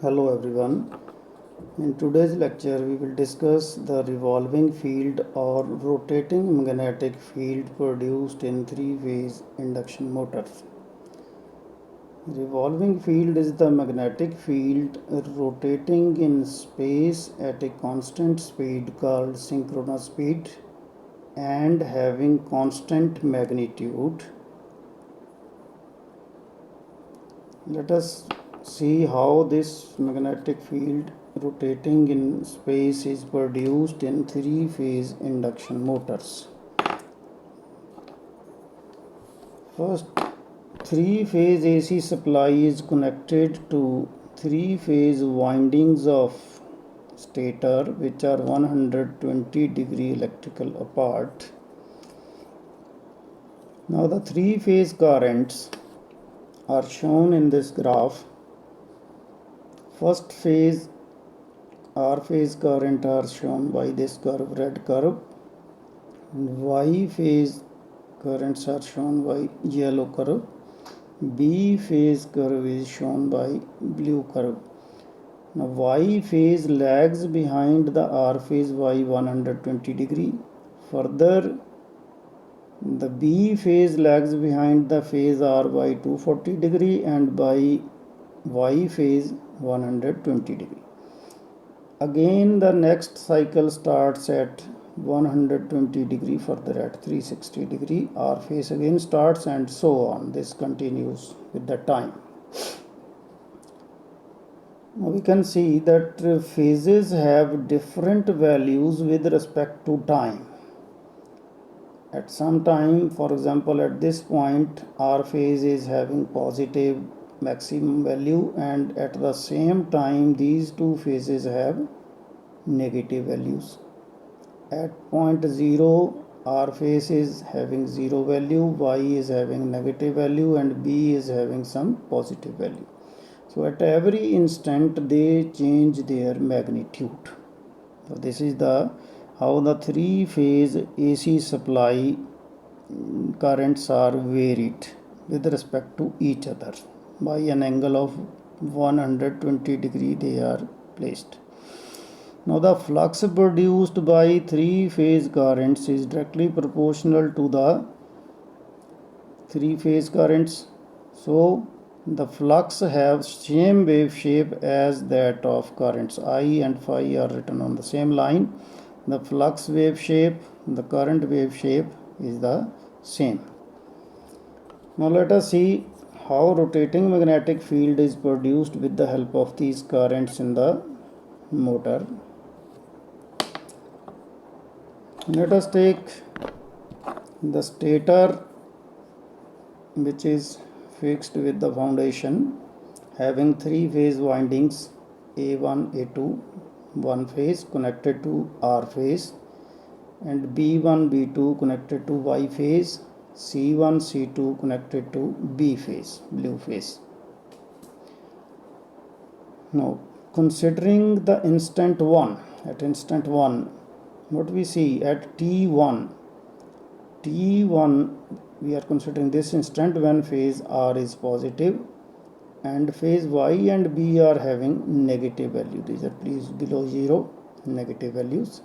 Hello everyone. In today's lecture we will discuss the revolving field or rotating magnetic field produced in three-phase induction motors. Revolving field is the magnetic field rotating in space at a constant speed called synchronous speed and having constant magnitude. Let us see how this magnetic field rotating in space is produced in three-phase induction motors. First, three-phase AC supply is connected to three-phase windings of stator which are 120-degree electrical apart. Now the three-phase currents are shown in this graph. First phase R phase current are shown by this curve, red curve, and Y phase currents are shown by yellow curve. B phase curve is shown by blue curve. Now Y phase lags behind the R phase by 120 degree. Further, the B phase lags behind the phase R by 240 degree and by Y phase 120 degree. Again the next cycle starts at 120 degree, further at 360 degree, R phase again starts, and so on. This continues with the time. Now we can see that phases have different values with respect to time. At some time, for example at this point, R phase is having positive maximum value, and at the same time these two phases have negative values. At point 0, R phase is having 0 value, Y is having negative value, and B is having some positive value. So at every instant they change their magnitude. So this is how the three-phase AC supply currents are varied with respect to each other. By an angle of 120 degree they are placed. Now the flux produced by three-phase currents is directly proportional to the three-phase currents. So the flux have same wave shape as that of currents. I and phi are written on the same line. The flux wave shape, the current wave shape is the same. Now let us see how rotating magnetic field is produced with the help of these currents in the motor. Let us take the stator, which is fixed with the foundation, having three-phase windings A1, A2, one phase connected to R phase, and B1, B2 connected to Y phase, C1, C2 connected to B phase, blue phase. Now considering the instant 1, at instant 1, what we see at T1 we are considering this instant when phase R is positive and phase Y and B are having negative value. These are please below 0, negative values.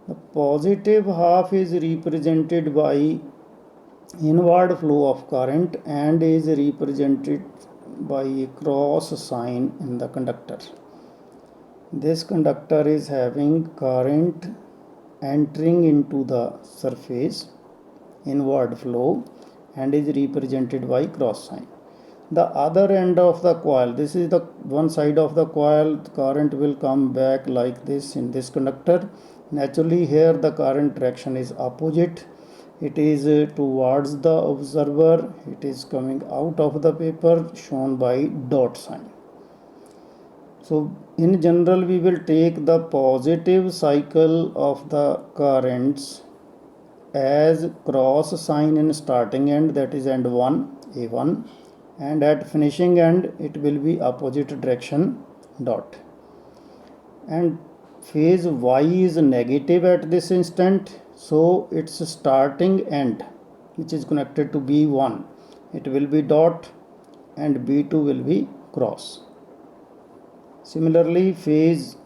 The positive half is represented by inward flow of current and is represented by a cross sign in the conductor. This conductor is having current entering into the surface, inward flow, and is represented by cross sign. The other end of the coil, this is the one side of the coil, the current will come back like this in this conductor. Naturally here the current direction is opposite. It is towards the observer. It is coming out of the paper, shown by dot sign. So in general we will take the positive cycle of the currents as cross sign in starting end, that is end 1, A1, and at finishing end it will be opposite direction, dot. And phase Y is negative at this instant, so its starting end, which is connected to B1, it will be dot and B2 will be cross. Similarly, phase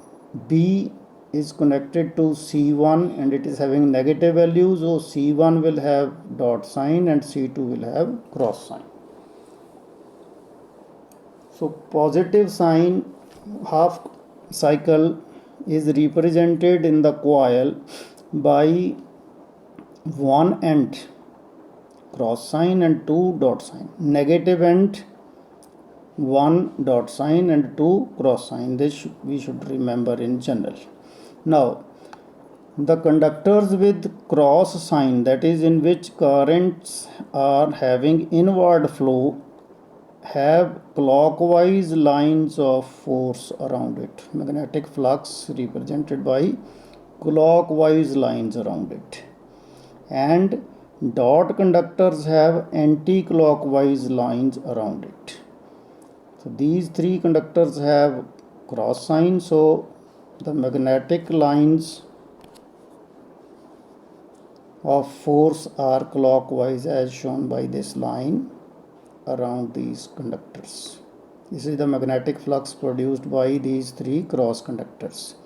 B is connected to C1 and it is having negative values, so C1 will have dot sign and C2 will have cross sign. So positive sign half cycle is represented in the coil by one end cross sign and two dot sign, negative end one dot sign and two cross sign. This we should remember in general. Now the conductors with cross sign, that is in which currents are having inward flow, have clockwise lines of force around it. Magnetic flux represented by clockwise lines around it. And dot conductors have anti-clockwise lines around it. So these three conductors have cross sign, so the magnetic lines of force are clockwise as shown by this line around these conductors. This is the magnetic flux produced by these three cross conductors,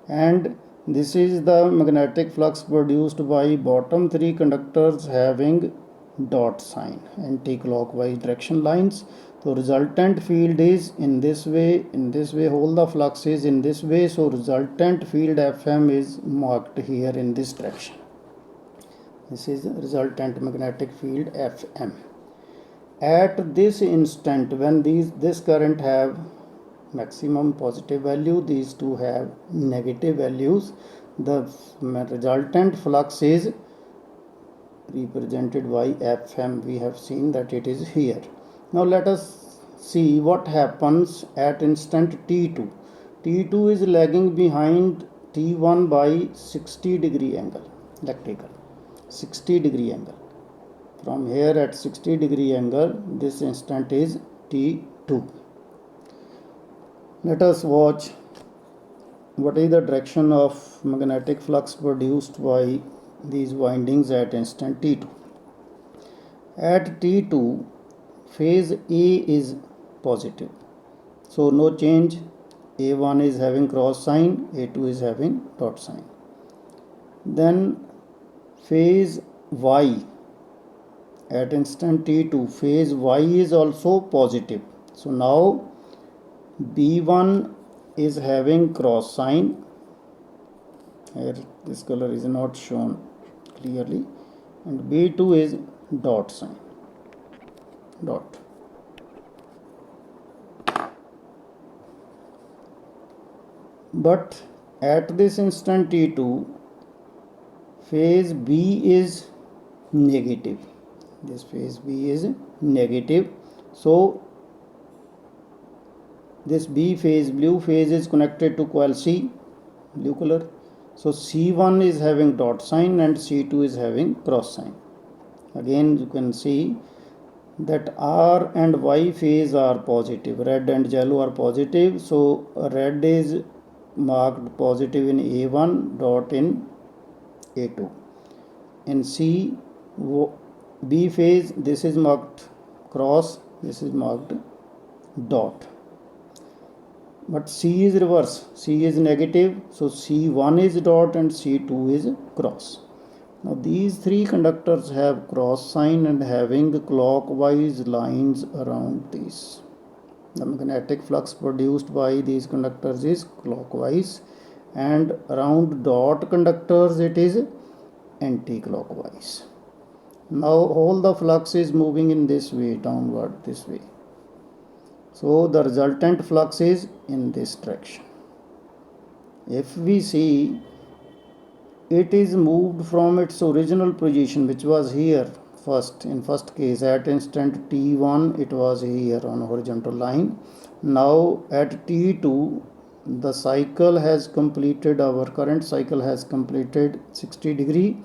and this is the magnetic flux produced by bottom three conductors having dot sign, anti-clockwise direction lines. So resultant field is in this way, whole the flux is in this way, so resultant field Fm is marked here in this direction. This is resultant magnetic field Fm. At this instant, when this current have maximum positive value, these two have negative values, the resultant flux is represented by Fm. We have seen that it is here. Now let us see what happens at instant T2. T2 is lagging behind T1 by 60 degree angle, electrical 60 degree angle. From here at 60 degree angle, this instant is T2. Let us watch what is the direction of magnetic flux produced by these windings at instant T2. At T2, phase A is positive, so no change. A1 is having cross sign, A2 is having dot sign. Then phase Y at instant T2, phase Y is also positive. So now B1 is having cross sign. Here this color is not shown clearly, and B2 is dot sign, dot. But at this instant T2, phase B is negative. This phase B is negative, so this B phase, blue phase, is connected to coil C, blue color. So C1 is having dot sign and C2 is having cross sign. Again you can see that R and Y phase are positive, red and yellow are positive, so red is marked positive in A1, dot in A2. In C, B phase, this is marked cross, this is marked dot. But C is reverse, C is negative, so C1 is dot and C2 is cross. Now these three conductors have cross sign and having clockwise lines around these. The magnetic flux produced by these conductors is clockwise, and around dot conductors it is anti-clockwise. Now all the flux is moving in this way, downward this way. So the resultant flux is in this direction. If we see, it is moved from its original position, which was here first. In first case, at instant T1 it was here on horizontal line. Now at T2, the cycle has completed, our current cycle has completed 60 degree.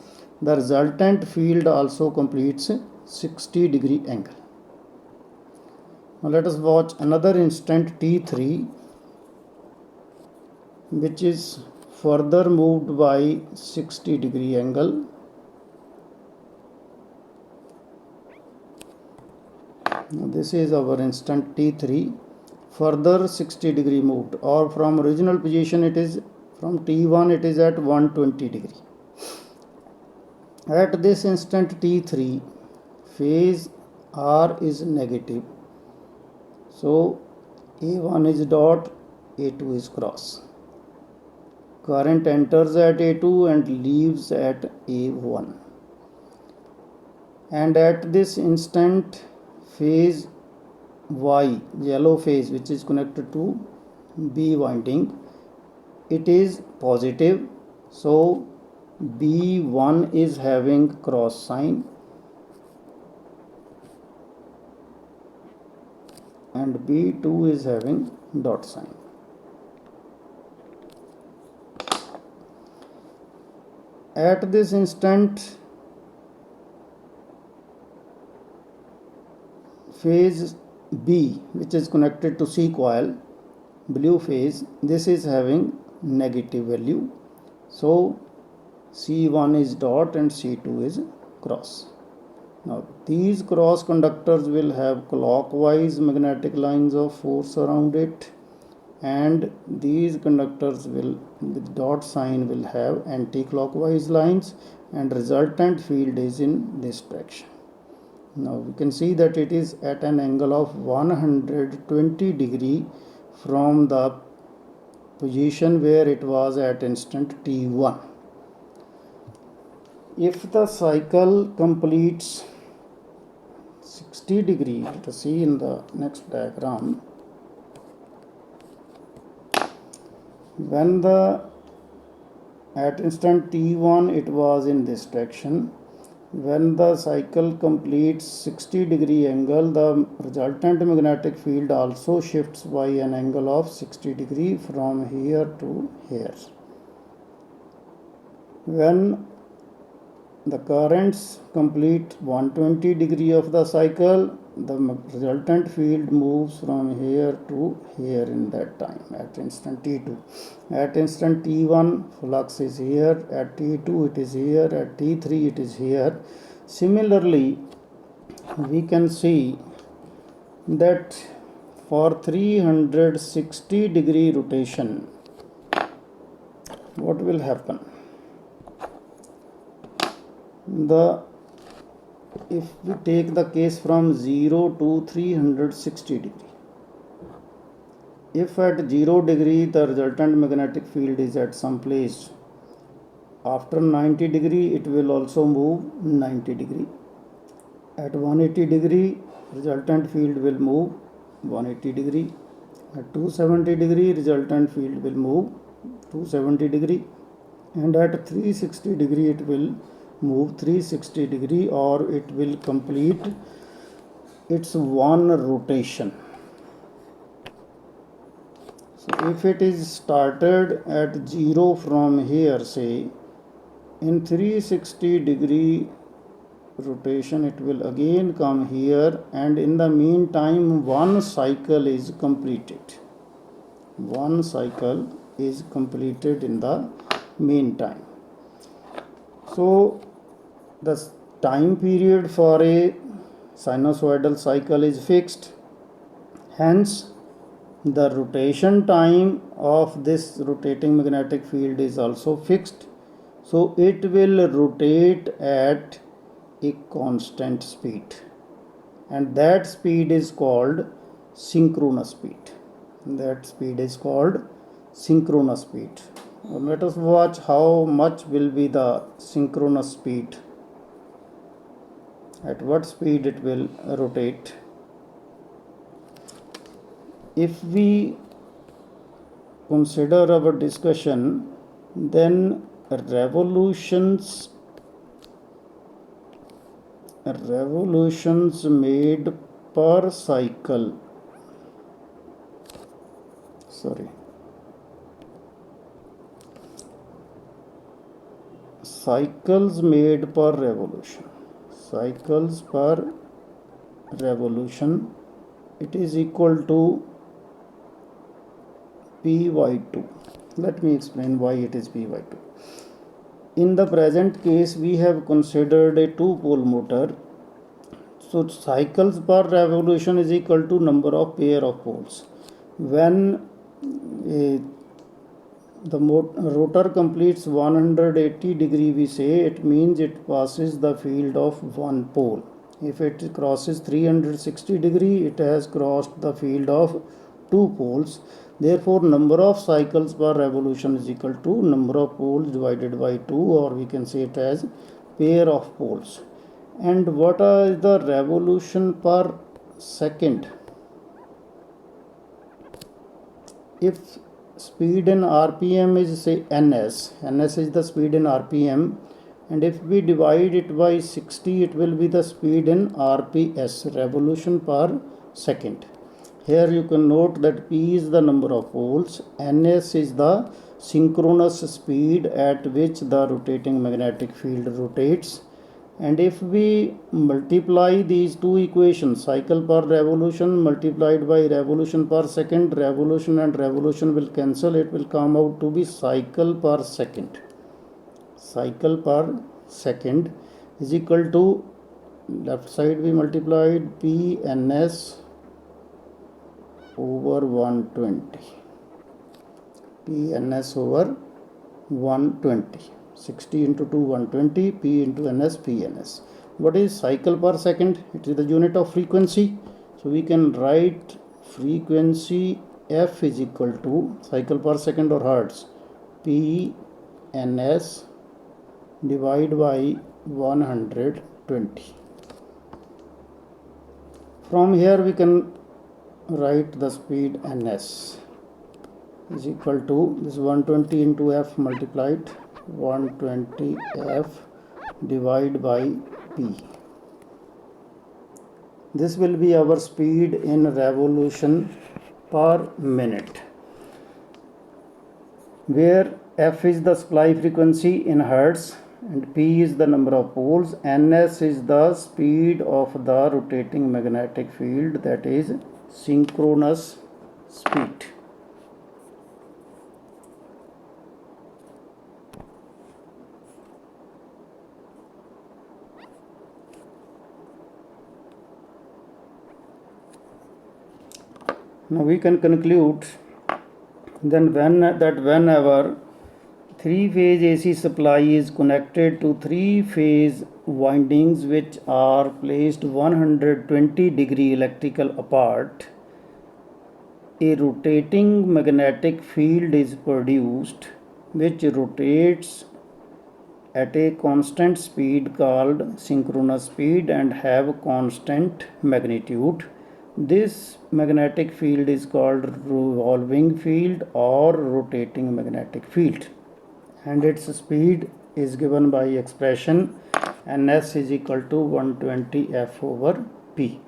The resultant field also completes 60 degree angle. Now let us watch another instant T3, which is further moved by 60 degree angle. Now this is our instant T3. further 60 degree moved, or from original position it is from T1 it is at 120 degree. At this instant T3 phase R is negative, so A1 is dot, A2 is cross. Current enters at A2 and leaves at A1. And at this instant phase Y, yellow phase, which is connected to B winding, it is positive, so B1 is having cross sign and B2 is having dot sign. At this instant phase B, which is connected to C coil, blue phase, this is having negative value, so C1 is dot and C2 is cross. Now these cross conductors will have clockwise magnetic lines of force around it, and these conductors will with dot sign will have anti-clockwise lines, and resultant field is in this direction. Now we can see that it is at an angle of 120 degree from the position where it was at instant T1. If the cycle completes 60 degree, let us see in the next diagram, when the at instant T1 it was in this direction. When the cycle completes 60 degree angle, the resultant magnetic field also shifts by an angle of 60 degree from here to here. When the currents complete 120 degree of the cycle, the resultant field moves from here to here in that time at instant T2. At instant T1 flux is here, at T2 it is here, at T3 it is here. Similarly, we can see that for 360 degree rotation, what will happen? If we take the case from 0 to 360 degree, if at 0 degree the resultant magnetic field is at some place, after 90 degree it will also move 90 degree. At 180 degree resultant field will move 180 degree. At 270 degree resultant field will move 270 degree, and at 360 degree it will move 360 degree, or it will complete its one rotation. So if it is started at 0 from here, say, in 360 degree rotation it will again come here, and in the meantime one cycle is completed. One cycle is completed in the meantime. So the time period for a sinusoidal cycle is fixed, hence the rotation time of this rotating magnetic field is also fixed, so it will rotate at a constant speed, and that speed is called synchronous speed. That speed is called synchronous speed. Now let us watch how much will be the synchronous speed, at what speed it will rotate. If we consider our discussion, then revolutions made per cycle, cycles made per revolution, cycles per revolution, it is equal to P by 2. Let me explain why it is P by 2. In the present case, we have considered a two-pole motor. So cycles per revolution is equal to number of pair of poles. when the rotor completes 180 degree, we say it means it passes the field of one pole. If it crosses 360 degree, it has crossed the field of two poles. Therefore, number of cycles per revolution is equal to number of poles divided by 2, or we can say it as pair of poles. And what is the revolution per second? If speed in RPM is say ns is the speed in RPM, and if we divide it by 60, it will be the speed in RPS, revolution per second. Here you can note that P is the number of poles, ns is the synchronous speed at which the rotating magnetic field rotates. And if we multiply these two equations, cycle per revolution multiplied by revolution per second, revolution and revolution will cancel, it will come out to be cycle per second. Cycle per second is equal to, left side we multiplied P ns over 120, P ns over 120. 60 into 2 120, P into ns, P ns. What is cycle per second? It is the unit of frequency. So we can write frequency F is equal to cycle per second or hertz, P ns divided by 120. From here we can write the speed ns is equal to this 120 into F multiplied 120 F divided by P. This will be our speed in revolution per minute, where F is the supply frequency in hertz and P is the number of poles. Ns is the speed of the rotating magnetic field, that is synchronous speed. Now we can conclude then whenever three-phase AC supply is connected to three-phase windings which are placed 120 degree electrical apart, a rotating magnetic field is produced which rotates at a constant speed called synchronous speed and have constant magnitude. This magnetic field is called revolving field or rotating magnetic field, and its speed is given by expression ns is equal to 120 F over P,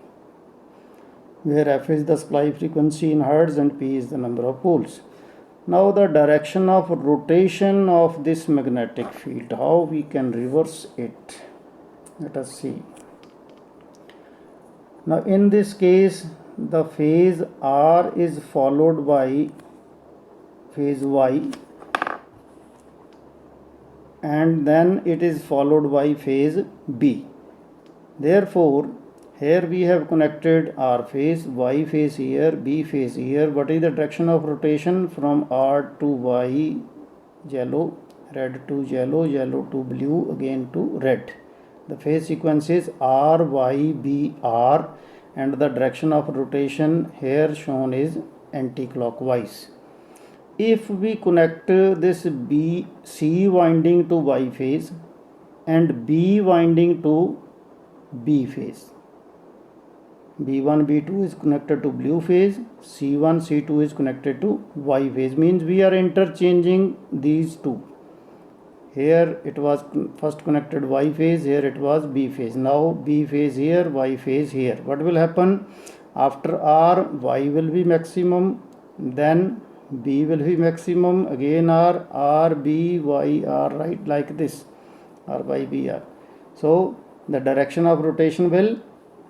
where F is the supply frequency in hertz and P is the number of poles. Now the direction of rotation of this magnetic field, how we can reverse it? Let us see. Now in this case, the phase R is followed by phase Y, and then it is followed by phase B. Therefore, here we have connected R phase, Y phase here, B phase here. What is the direction of rotation? From R to Y, yellow, red to yellow, yellow to blue, again to red. The phase sequence is R, Y, B, R, and the direction of rotation here shown is anti-clockwise. If we connect this C winding to Y phase and B winding to B phase, B1, B2 is connected to blue phase, C1, C2 is connected to Y phase, means we are interchanging these two. Here it was first connected Y phase, here it was B phase. Now B phase here, Y phase here. What will happen? After R, Y will be maximum, then B will be maximum, again R, B, Y, R, right, like this, R, Y, B, R. So the direction of rotation will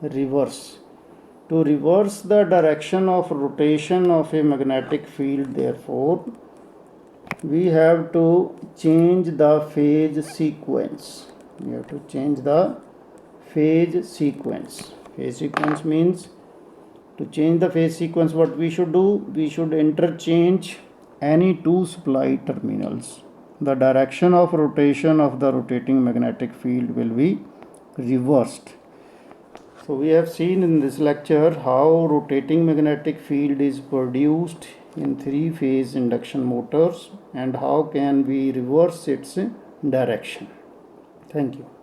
reverse. To reverse the direction of rotation of a magnetic field, therefore, we have to change the phase sequence. We have to change the phase sequence. Phase sequence means To change the phase sequence, what we should do? We should interchange any two supply terminals. The direction of rotation of the rotating magnetic field will be reversed. So we have seen in this lecture how rotating magnetic field is produced in three-phase induction motors and how can we reverse its direction. Thank you.